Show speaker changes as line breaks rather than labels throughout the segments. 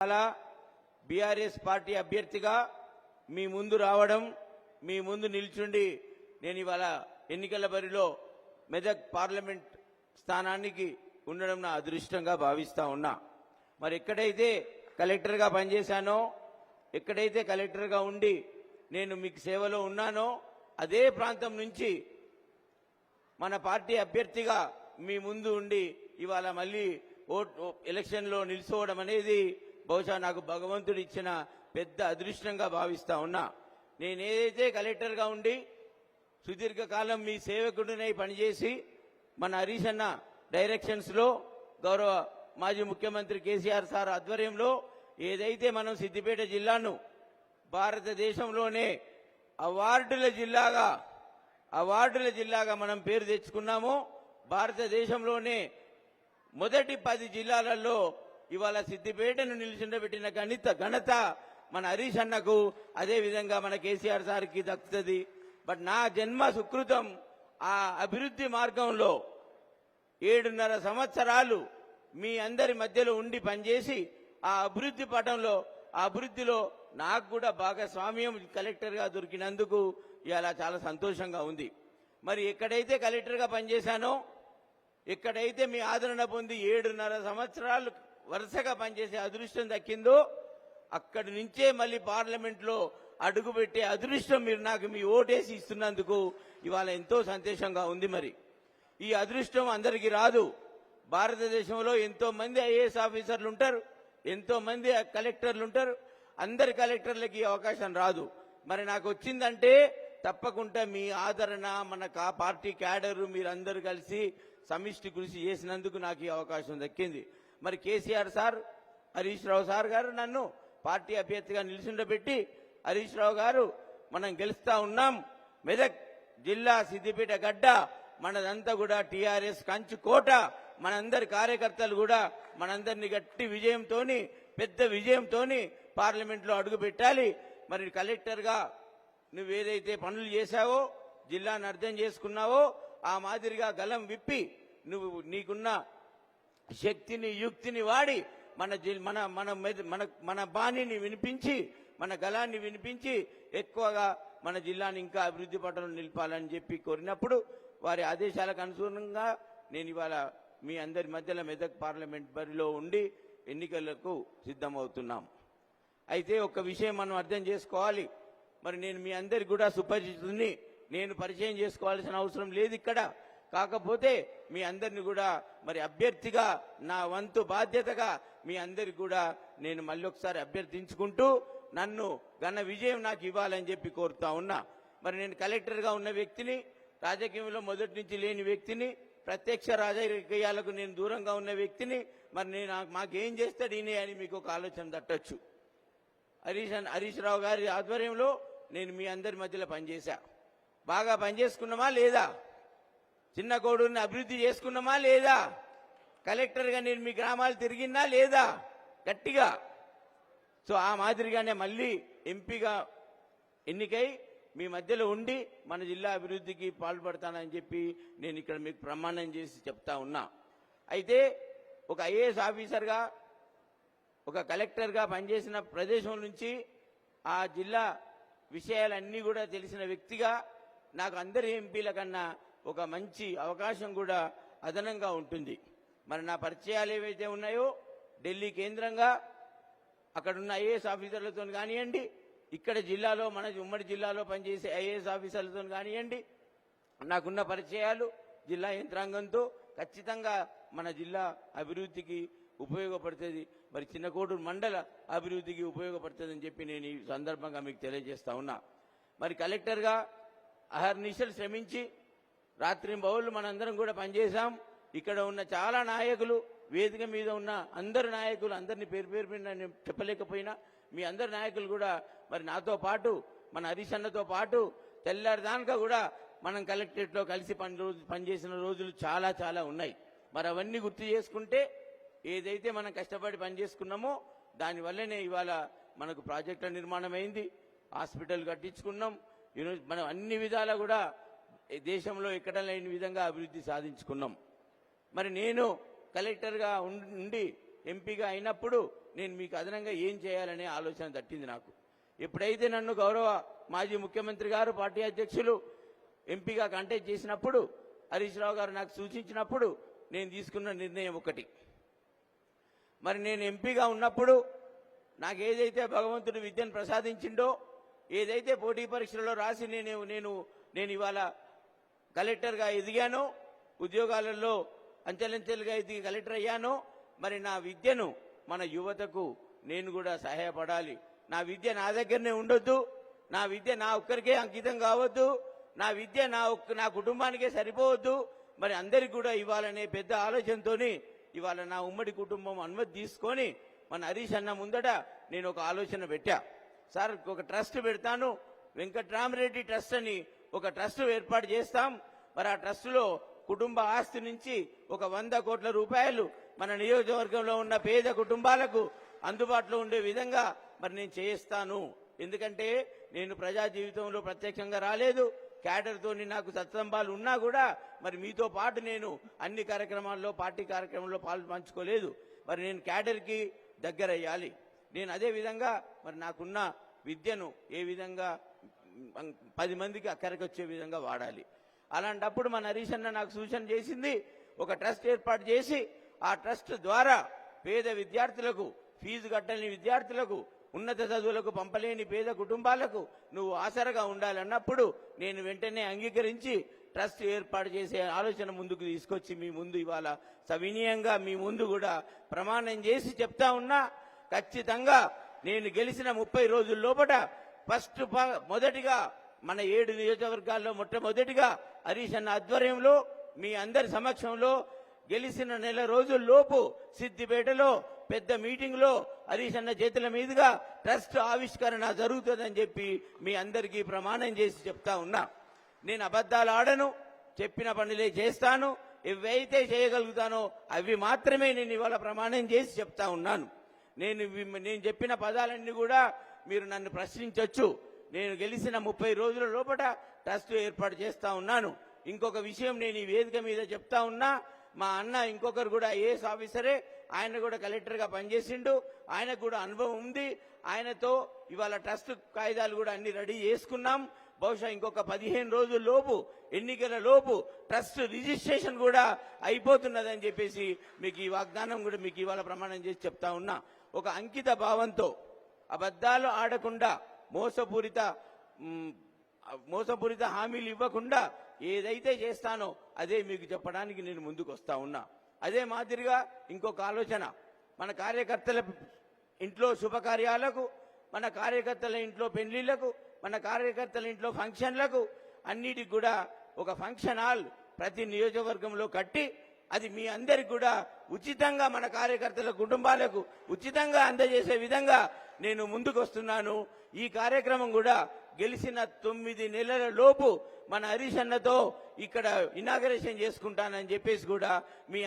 అలా BRS party అభ్యర్థిగా మీ ముందు రావడం, మీ ముందు నిల్చుండి నేను ఇవాళ ఎన్నికల బరిలో మెదక్ పార్లమెంట్ స్థానానికి ఉండడం నా అదృష్టంగా భావిస్తా ఉన్నా. మరి ఎక్కడైతే కలెక్టర్గా పనిచేశానో, ఎక్కడైతే కలెక్టర్గా ఉండి నేను మీకు సేవలో ఉన్నానో అదే ప్రాంతం నుంచి మన పార్టీ అభ్యర్థిగా మీ ముందు ఉండి ఇవాళ మళ్ళీ ఎలక్షన్లో నిలుచోవడం అనేది బహుశా నాకు భగవంతుడు ఇచ్చిన పెద్ద అదృష్టంగా భావిస్తా ఉన్నా. నేనేదైతే కలెక్టర్గా ఉండి సుదీర్ఘకాలం మీ సేవకుడినై పనిచేసి మన హరీష్ అన్న డైరెక్షన్స్లో గౌరవ మాజీ ముఖ్యమంత్రి కేసీఆర్ సార్ ఆధ్వర్యంలో ఏదైతే మనం సిద్దిపేట జిల్లాను భారతదేశంలోనే అవార్డుల జిల్లాగా మనం పేరు తెచ్చుకున్నామో, భారతదేశంలోనే మొదటి 10 జిల్లాలలో ఇవాళ సిద్దిపేటను నిలిచిండబెట్టిన ఘనత మన హరీష్ అన్నకు, అదేవిధంగా మన కేసీఆర్ సార్కి దక్కుతుంది. బట్ నా జన్మ సుకృతం ఆ అభివృద్ధి మార్గంలో 7.5 సంవత్సరాలు మీ అందరి మధ్యలో ఉండి పనిచేసి ఆ అభివృద్ధి పటంలో, ఆ అభివృద్ధిలో నాకు కూడా భాగస్వామ్యం కలెక్టర్గా దొరికినందుకు ఇలా చాలా సంతోషంగా ఉంది. మరి ఎక్కడైతే కలెక్టర్గా పనిచేశానో, ఎక్కడైతే మీ ఆదరణ పొంది 7.5 సంవత్సరాలు వరుసగా పనిచేసే అదృష్టం దక్కిందో, అక్కడి నుంచే మళ్ళీ పార్లమెంట్లో అడుగుపెట్టే అదృష్టం మీరు నాకు మీ ఓటేసి ఇస్తున్నందుకు ఇవాళ ఎంతో సంతోషంగా ఉంది. మరి ఈ అదృష్టం అందరికీ రాదు. భారతదేశంలో ఎంతో మంది ఐఏఎస్ ఆఫీసర్లు ఉంటారు, ఎంతో మంది కలెక్టర్లు ఉంటారు. అందరి కలెక్టర్లకి అవకాశం రాదు. మరి నాకు వచ్చిందంటే తప్పకుండా మీ ఆదరణ, మన పార్టీ క్యాడరు మీరందరూ కలిసి సమిష్టి కృషి చేసినందుకు నాకు ఈ అవకాశం దక్కింది. మరి కేసీఆర్ సార్, హరీష్ రావు సార్ గారు నన్ను పార్టీ అభ్యర్థిగా నిలిచిండబెట్టి, హరీష్ రావు గారు మనం గెలుస్తా ఉన్నాం, మెదక్ జిల్లా సిద్దిపేట గడ్డ మనదంతా కూడా టీఆర్ఎస్ కంచు కోట, మనందరి కార్యకర్తలు కూడా మనందరినీ గట్టి విజయంతోని, పెద్ద విజయంతోని పార్లమెంట్లో అడుగు పెట్టాలి. మరి కలెక్టర్గా నువ్వేదైతే పనులు చేశావో, జిల్లాను అర్థం చేసుకున్నావో, ఆ మాదిరిగా గలం విప్పి నువ్వు నీకున్న శక్తిని, యుక్తిని వాడి మన బాణిని వినిపించి, మన గలాన్ని వినిపించి ఎక్కువగా మన జిల్లాని ఇంకా అభివృద్ధి పటంలో నిలపాలని చెప్పి కోరినప్పుడు వారి ఆదేశాలకు అనుగుణంగా నేను ఇవాళ మీ అందరి మధ్యలో మెదక్ పార్లమెంట్ బరిలో ఉండి ఎన్నికలకు సిద్ధమవుతున్నాం. అయితే ఒక విషయం మనం అర్థం చేసుకోవాలి. మరి నేను మీ అందరికి కూడా సుపరిచితుని, నేను పరిచయం చేసుకోవాల్సిన అవసరం లేదు ఇక్కడ. కాకపోతే మీ అందరిని కూడా మరి అభ్యర్థిగా నా వంతు బాధ్యతగా మీ అందరికి కూడా నేను మళ్ళీ ఒకసారి అభ్యర్థించుకుంటూ నన్ను ఘన విజయం నాకు ఇవ్వాలని చెప్పి కోరుతా ఉన్నా. మరి నేను కలెక్టర్గా ఉన్న వ్యక్తిని, రాజకీయంలో మొదటి నుంచి లేని వ్యక్తిని, ప్రత్యక్ష రాజకీయాలకు నేను దూరంగా ఉన్న వ్యక్తిని. మరి నేను మాకేం చేస్తాడు ఈయన అని మీకు ఒక ఆలోచన తట్టచ్చు. హరీష్ రావు గారి ఆధ్వర్యంలో నేను మీ అందరి మధ్యలో పనిచేశా. బాగా పనిచేసుకున్నామా లేదా? చిన్న కోడూరుని అభివృద్ధి చేసుకున్నామా లేదా? కలెక్టర్గా నేను మీ గ్రామాలు తిరిగినా లేదా? గట్టిగా. సో ఆ మాదిరిగానే మళ్ళీ ఎంపీగా ఎన్నికై మీ మధ్యలో ఉండి మన జిల్లా అభివృద్ధికి పాల్పడతానని చెప్పి నేను ఇక్కడ మీకు ప్రమాణం చేసి చెప్తా ఉన్నా. అయితే ఒక ఐఏఎస్ ఆఫీసర్గా, ఒక కలెక్టర్గా పనిచేసిన ప్రదేశం నుంచి ఆ జిల్లా విషయాలన్నీ కూడా తెలిసిన వ్యక్తిగా నాకు అందరి ఎంపీల కన్నా ఒక మంచి అవకాశం కూడా అదనంగా ఉంటుంది. మరి నా పరిచయాలు ఏవైతే ఉన్నాయో ఢిల్లీ కేంద్రంగా అక్కడున్న ఐఏఎస్ ఆఫీసర్లతో కానివ్వండి, ఇక్కడ జిల్లాలో మన ఉమ్మడి జిల్లాలో పనిచేసే ఐఏఎస్ ఆఫీసర్లతో కానివ్వండి, నాకున్న పరిచయాలు జిల్లా యంత్రాంగంతో ఖచ్చితంగా మన జిల్లా అభివృద్ధికి ఉపయోగపడుతుంది. మరి చిన్నకోడూరు మండల అభివృద్ధికి ఉపయోగపడుతుందని చెప్పి నేను ఈ సందర్భంగా మీకు తెలియజేస్తా ఉన్నా. మరి కలెక్టర్గా అహర్నిశలు శ్రమించి రాత్రింబవళ్ళు మనందరం కూడా పనిచేశాం. ఇక్కడ ఉన్న చాలా నాయకులు, వేదిక మీద ఉన్న అందరు నాయకులు, అందరినీ పేరు పేరు మీద నేను చెప్పలేకపోయినా మీ అందరి నాయకులు కూడా మరి నాతో పాటు, మన హరీష్ అన్నతో పాటు తెల్లారిదాకా కూడా మనం కలెక్టరేట్లో కలిసి పనిచేసిన రోజులు చాలా చాలా ఉన్నాయి. మరి అవన్నీ గుర్తు చేసుకుంటే ఏదైతే మనం కష్టపడి పనిచేసుకున్నామో దానివల్లనే ఇవాళ మనకు ప్రాజెక్టుల నిర్మాణం అయింది, హాస్పిటల్ కట్టించుకున్నాం. ఈరోజు మనం అన్ని విధాలా కూడా దేశంలో ఎక్కడ లేని విధంగా అభివృద్ధి సాధించుకున్నాం. మరి నేను కలెక్టర్గా ఉండి ఎంపీగా అయినప్పుడు నేను మీకు అదనంగా ఏం చేయాలనే ఆలోచన తట్టింది నాకు. ఎప్పుడైతే నన్ను గౌరవ మాజీ ముఖ్యమంత్రి గారు, పార్టీ అధ్యక్షులు ఎంపీగా కంటెస్ట్ చేసినప్పుడు, హరీష్ రావు గారు నాకు సూచించినప్పుడు నేను తీసుకున్న నిర్ణయం ఒకటి. మరి నేను ఎంపీగా ఉన్నప్పుడు నాకు ఏదైతే భగవంతుడు విద్యను ప్రసాదించిండో, ఏదైతే పోటీ పరీక్షలలో రాసి నేను ఇవాళ కలెక్టర్గా ఎదిగానో, ఉద్యోగాలలో అంచెలంచెలుగా ఎదిగి కలెక్టర్ అయ్యానో, మరి నా విద్యను మన యువతకు నేను కూడా సహాయపడాలి. నా విద్య నా దగ్గరనే ఉండొద్దు, నా విద్య నా ఒక్కరికే అంకితం కావద్దు, నా విద్య నా కుటుంబానికే సరిపోవద్దు, మరి అందరికి కూడా ఇవ్వాలనే పెద్ద ఆలోచనతోని ఇవాళ నా ఉమ్మడి కుటుంబం అనుమతి తీసుకొని మన హరీష్ అన్న ముందట నేను ఒక ఆలోచన పెట్టా. సార్, ఒక ట్రస్ట్ పెడతాను, వెంకట్రామరెడ్డి ట్రస్ట్ అని ఒక ట్రస్ట్ ఏర్పాటు చేస్తాం. మరి ఆ ట్రస్టులో కుటుంబ ఆస్తి నుంచి ఒక 100 కోట్ల రూపాయలు మన నియోజకవర్గంలో ఉన్న పేద కుటుంబాలకు అందుబాటులో ఉండే విధంగా మరి నేను చేయిస్తాను. ఎందుకంటే నేను ప్రజా జీవితంలో ప్రత్యక్షంగా రాలేదు, క్యాడర్తో నాకు సత్సంబాలు ఉన్నా కూడా మరి మీతో పాటు నేను అన్ని కార్యక్రమాల్లో, పార్టీ కార్యక్రమంలో పంచుకోలేదు. మరి నేను క్యాడర్కి దగ్గర అయ్యాలి. నేను అదే విధంగా మరి నాకున్న విద్యను ఏ విధంగా 10 మందికి అక్కడికి వచ్చే విధంగా వాడాలి. అలాంటప్పుడు మన హరీష్ అన్న నాకు సూచన చేసింది, ఒక ట్రస్ట్ ఏర్పాటు చేసి ఆ ట్రస్ట్ ద్వారా పేద విద్యార్థులకు, ఫీజు కట్టలేని విద్యార్థులకు, ఉన్నత చదువులకు పంపలేని పేద కుటుంబాలకు నువ్వు ఆసరగా ఉండాలన్నప్పుడు నేను వెంటనే అంగీకరించి ట్రస్ట్ ఏర్పాటు చేసే ఆలోచన ముందుకు తీసుకొచ్చి మీ ముందు ఇవాళ సవినీయంగా మీ ముందు కూడా ప్రమాణం చేసి చెప్తా ఉన్నా. ఖచ్చితంగా నేను గెలిచిన 30 రోజుల లోపల మొదటిగా మన 7 నియోజకవర్గాల్లో మొట్టమొదటిగా హరీష్ అన్న ఆధ్వర్యంలో మీ అందరి సమక్షంలో గెలిచిన నెల రోజుల్లోపు సిద్దిపేటలో పెద్ద మీటింగ్ లో హరీష్ అన్న చేతుల మీదుగా ట్రస్ట్ ఆవిష్కరణ జరుగుతుందని చెప్పి మీ అందరికీ ప్రమాణం చేసి చెప్తా ఉన్నా. నేను అబద్ధాలు ఆడను, చెప్పిన పనులే చేస్తాను, ఏవైతే చేయగలుగుతానో అవి మాత్రమే నేను ఇవాళ ప్రమాణం చేసి చెప్తా ఉన్నాను. నేను చెప్పిన పదాలన్నీ కూడా మీరు నన్ను ప్రశ్నించవచ్చు. నేను గెలిచిన 30 రోజుల లోపల ట్రస్ట్ ఏర్పాటు చేస్తా ఉన్నాను. ఇంకొక విషయం నేను ఈ వేదిక మీద చెప్తా ఉన్నా, మా అన్న ఇంకొకరు కూడా ఐఏఎస్ ఆఫీసరే, ఆయన కూడా కలెక్టర్గా పనిచేసిండు, ఆయనకు కూడా అనుభవం ఉంది. ఆయనతో ఇవాళ ట్రస్ట్ కాయిదాలు కూడా అన్ని రెడీ చేసుకున్నాం. బహుశా ఇంకొక 15 రోజుల లోపు, ఎన్నికల లోపు ట్రస్ట్ రిజిస్ట్రేషన్ కూడా అయిపోతున్నదని చెప్పేసి మీకు ఈ వాగ్దానం కూడా మీకు ఇవాళ ప్రమాణం చేసి చెప్తా ఉన్నా. ఒక అంకిత భావంతో అబద్ధాలు ఆడకుండా, మోసపూరిత హామీలు ఇవ్వకుండా ఏదైతే చేస్తానో అదే మీకు చెప్పడానికి నేను ముందుకు వస్తా ఉన్నా. అదే మాదిరిగా ఇంకొక ఆలోచన, మన కార్యకర్తల ఇంట్లో శుభకార్యాలకు, మన కార్యకర్తల ఇంట్లో పెళ్లిళ్లకు, మన కార్యకర్తల ఇంట్లో ఫంక్షన్లకు అన్నిటికి కూడా ఒక ఫంక్షన్ హాల్ ప్రతి నియోజకవర్గంలో కట్టి అది మీ అందరికి కూడా ఉచితంగా, మన కార్యకర్తల కుటుంబాలకు ఉచితంగా అందజేసే విధంగా నేను ముందుకు వస్తున్నాను. ఈ కార్యక్రమం కూడా గెలిచిన 9 నెలల లోపు మన హరీష్ అన్నతో ఇక్కడ ఇనాగరేషన్ చేసుకుంటానని చెప్పేసి కూడా మీ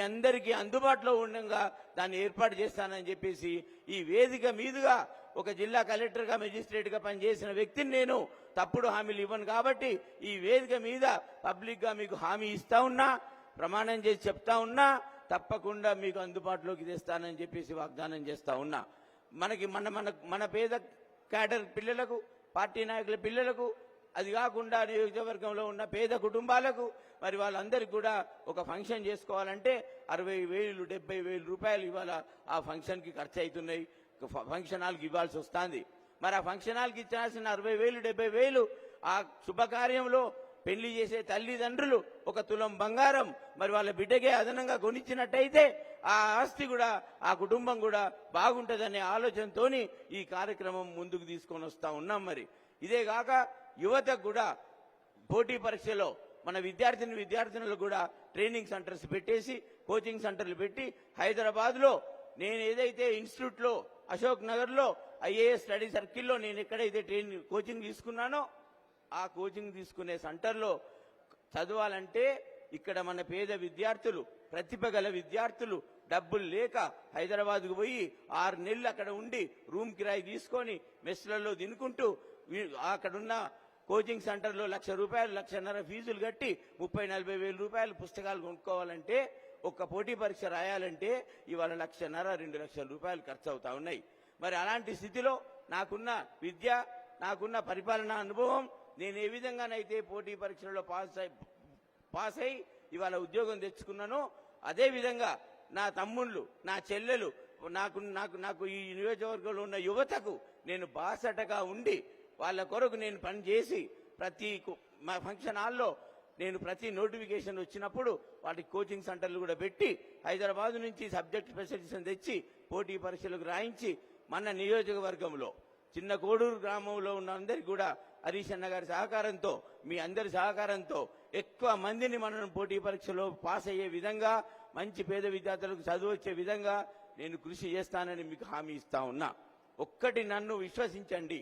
అందరికీ అందుబాటులో ఉండగా దాన్ని ఏర్పాటు చేస్తానని చెప్పేసి ఈ వేదిక మీదుగా ఒక జిల్లా కలెక్టర్గా, మెజిస్ట్రేట్గా పనిచేసిన వ్యక్తిని నేను తప్పుడు హామీలు ఇవ్వను కాబట్టి ఈ వేదిక మీద పబ్లిక్గా మీకు హామీ ఇస్తా ఉన్నా, ప్రమాణం చేసి చెప్తా ఉన్నా, తప్పకుండా మీకు అందుబాటులోకి తెస్తానని చెప్పేసి వాగ్దానం చేస్తా ఉన్నా. మన పేద క్యాడర్ పిల్లలకు, పార్టీ నాయకుల పిల్లలకు, అది కాకుండా నియోజకవర్గంలో ఉన్న పేద కుటుంబాలకు మరి వాళ్ళందరికీ కూడా ఒక ఫంక్షన్ చేసుకోవాలంటే 60,000, 70,000 రూపాయలు ఇవాళ ఆ ఫంక్షన్కి ఖర్చు అవుతున్నాయి. ఫంక్షన్ హాల్కి ఇవ్వాల్సి వస్తుంది. మరి ఆ ఫంక్షన్ హాల్కి ఇచ్చాల్సిన 60,000, 70,000 ఆ శుభకార్యంలో పెళ్లి చేసే తల్లిదండ్రులు 1 తులం బంగారం మరి వాళ్ళ బిడ్డకే అదనంగా కొనిచ్చినట్టయితే ఆ ఆస్తి కూడా, ఆ కుటుంబం కూడా బాగుంటుందనే ఆలోచనతోని ఈ కార్యక్రమం ముందుకు తీసుకొని వస్తా ఉన్నాం. మరి ఇదే కాక యువతకు కూడా పోటీ పరీక్షలో మన విద్యార్థినులకు కూడా ట్రైనింగ్ సెంటర్స్ పెట్టేసి, కోచింగ్ సెంటర్లు పెట్టి, హైదరాబాద్లో నేను ఏదైతే ఇన్స్టిట్యూట్లో, అశోక్ నగర్లో, ఐఏఎస్ స్టడీ సర్కిల్లో నేను ఎక్కడైతే కోచింగ్ తీసుకున్నానో ఆ కోచింగ్ తీసుకునే సెంటర్లో చదవాలంటే ఇక్కడ మన పేద విద్యార్థులు, ప్రతిభ గల విద్యార్థులు డబ్బులు లేక హైదరాబాద్కు పోయి 6 నెలలు అక్కడ ఉండి రూమ్ కిరాయి తీసుకొని మెస్లలో తినుకుంటూ అక్కడున్న కోచింగ్ సెంటర్లో 1,00,000 రూపాయలు, 1,50,000 ఫీజులు కట్టి 30-40 వేల రూపాయలు పుస్తకాలు కొనుక్కోవాలంటే ఒక్క పోటీ పరీక్ష రాయాలంటే ఇవాళ 1,50,000 2 లక్షల రూపాయలు ఖర్చు అవుతా ఉన్నాయి. మరి అలాంటి స్థితిలో నాకున్న విద్య, నాకున్న పరిపాలనా అనుభవం, నేను ఏ విధంగానైతే పోటీ పరీక్షలలో పాస్ అయి ఇవాళ ఉద్యోగం తెచ్చుకున్నానో అదే విధంగా నా తమ్ముళ్ళు, నా చెల్లెలు, నాకు ఈ నియోజకవర్గంలో ఉన్న యువతకు నేను బాసటగా ఉండి వాళ్ళ కొరకు నేను పనిచేసి ప్రతి మా ఫంక్షన్ హాల్లో నేను ప్రతి నోటిఫికేషన్ వచ్చినప్పుడు వాటికి కోచింగ్ సెంటర్లు కూడా పెట్టి హైదరాబాద్ నుంచి సబ్జెక్ట్ స్పెషలిస్ట్ తెచ్చి పోటీ పరీక్షలకు రాయించి మన నియోజకవర్గంలో చిన్న కోడూరు గ్రామంలో ఉన్న అందరికీ కూడా హరీష్ అన్న గారి సహకారంతో, మీ అందరి సహకారంతో ఎక్కువ మందిని మనం పోటీ పరీక్షలో పాస్ అయ్యే విధంగా, మంచి పేద విద్యార్థులకు చదువు వచ్చే విధంగా నేను కృషి చేస్తానని మీకు హామీ ఇస్తా ఉన్నా. ఒక్కటి నన్ను విశ్వసించండి,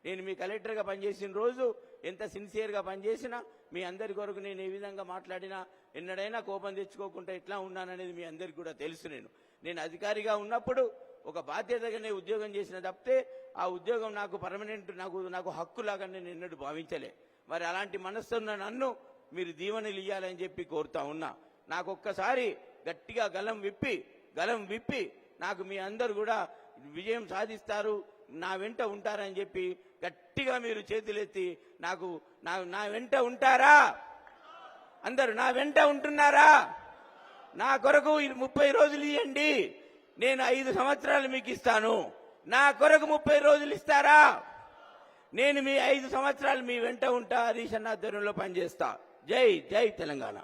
నేను మీ కలెక్టర్గా పనిచేసిన రోజు ఎంత సిన్సియర్గా పనిచేసినా, మీ అందరి కొరకు నేను ఏ విధంగా మాట్లాడినా, ఎన్నడైనా కోపం తెచ్చుకోకుండా ఎట్లా ఉన్నాననేది మీ అందరికి కూడా తెలుసు. నేను అధికారిగా ఉన్నప్పుడు ఒక బాధ్యతగానే ఉద్యోగం చేసిన తప్పితే ఆ ఉద్యోగం నాకు పర్మనెంట్, నాకు హక్కులాగా నేను ఎన్నడూ భావించలే. మరి అలాంటి మనస్సు ఉన్న నన్ను మీరు దీవెనలు ఇవ్వాలని చెప్పి కోరుతా ఉన్నా. నాకు ఒక్కసారి గట్టిగా గలం విప్పి నాకు మీ అందరు కూడా విజయం సాధిస్తారు, నా వెంట ఉంటారని చెప్పి గట్టిగా మీరు చేతులెత్తి నా వెంట ఉంటారా? అందరు నా వెంట ఉంటున్నారా? నా కొరకు 30 రోజులు ఇవ్వండి, నేను 5 సంవత్సరాలు మీకు ఇస్తాను. నా కొరకు 30 రోజులు ఇస్తారా? నేను మీ 5 సంవత్సరాలు మీ వెంట ఉంటా, హరీష్ అన్న ఆధ్వర్యంలో పనిచేస్తా. జై జై తెలంగాణ.